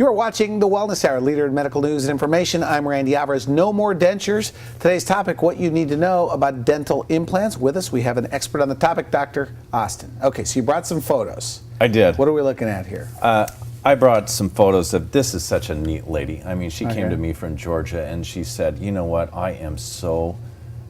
You're watching the Wellness Hour, leader in medical news and information. I'm Randy Alvarez. No more dentures. Today's topic, what you need to know about dental implants. With us, we have an expert on the topic, Dr. Austin. Okay, so you brought some photos. I did. What are we looking at here? I brought some photos of, this is such a neat lady. I mean, she came to me from Georgia and she said, you know what, I am so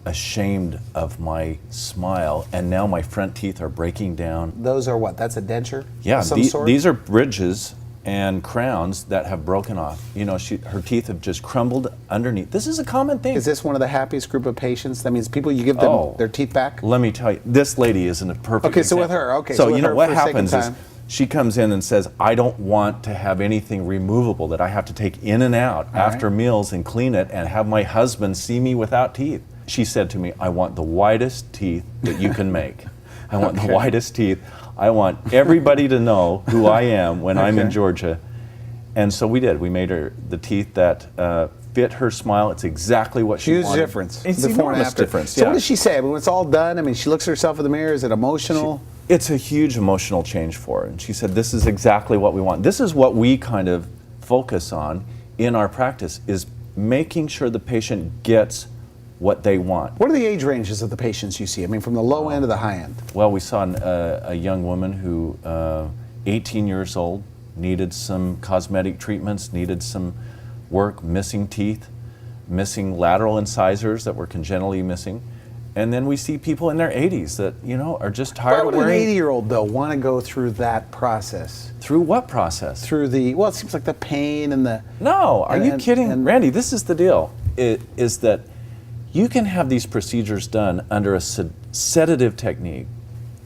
ashamed of my smile and now my front teeth are breaking down. Those are what? That's a denture? Yeah, of some sort? These are bridges and crowns that have broken off. You know, her teeth have just crumbled underneath. This is a common thing. Is this one of the happiest group of patients? That means people, you give them their teeth back? Let me tell you, this lady isn't a perfect example. So with her, okay. So with you know her, what for the sake of happens is time. she comes in and says, I don't want to have anything removable that I have to take in and out after meals and clean it and have my husband see me without teeth. She said to me, I want the widest teeth that you can make. I want the widest teeth. I want everybody to know who I am when I'm in Georgia. And so we did. We made her the teeth that fit her smile. It's exactly what she wanted. Huge difference. It's before and enormous after. difference. So what does she say? I mean, when it's all done, I mean, she looks at herself in the mirror. Is it emotional? It's a huge emotional change for her. And she said, this is exactly what we want. This is what we kind of focus on in our practice, is making sure the patient gets what they want. What are the age ranges of the patients you see? I mean, from the low end to the high end. Well, we saw a young woman who, 18 years old, needed some cosmetic treatments, needed some work, missing teeth, missing lateral incisors that were congenitally missing. And then we see people in their 80s that, you know, are just tired of wearing. Why would an 80-year-old, though, want to go through that process? Through what process? Through the, well, it seems like the pain and the... No, are you kidding? Randy, this is the deal, is that you can have these procedures done under a sedative technique,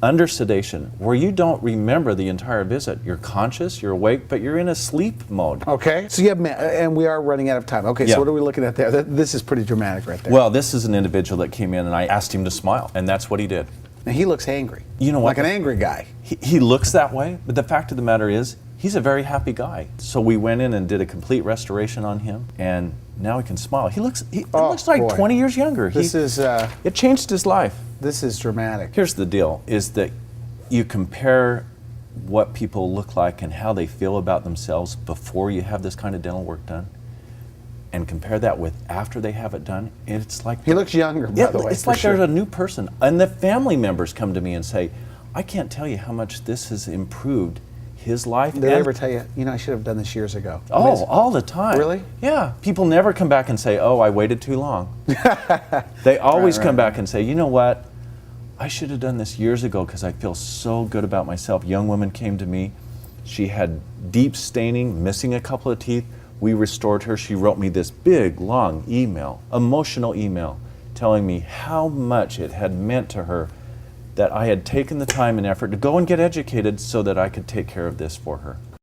under sedation, where you don't remember the entire visit. You're conscious, you're awake, but you're in a sleep mode. Okay, so you have, and we are running out of time. Okay, so what are we looking at there? This is pretty dramatic right there. Well, this is an individual that came in and I asked him to smile, and that's what he did. Now, he looks angry. You know what? Like an angry guy. He looks that way, but the fact of the matter is, he's a very happy guy. So we went in and did a complete restoration on him, and now he can smile. He looks like 20 years younger. It changed his life. This is dramatic. Here's the deal, is that you compare what people look like and how they feel about themselves before you have this kind of dental work done, and compare that with after they have it done. It's like... He looks younger, by the way. It's like there's a new person. And the family members come to me and say, I can't tell you how much this has improved his life. Did they ever tell you, you know, I should have done this years ago? Oh, all the time. Really? Yeah. People never come back and say, oh, I waited too long. They always come back and say, you know what? I should have done this years ago because I feel so good about myself. Young woman came to me. She had deep staining, missing a couple of teeth. We restored her. She wrote me this big, long email, emotional email, telling me how much it had meant to her that I had taken the time and effort to go and get educated so that I could take care of this for her.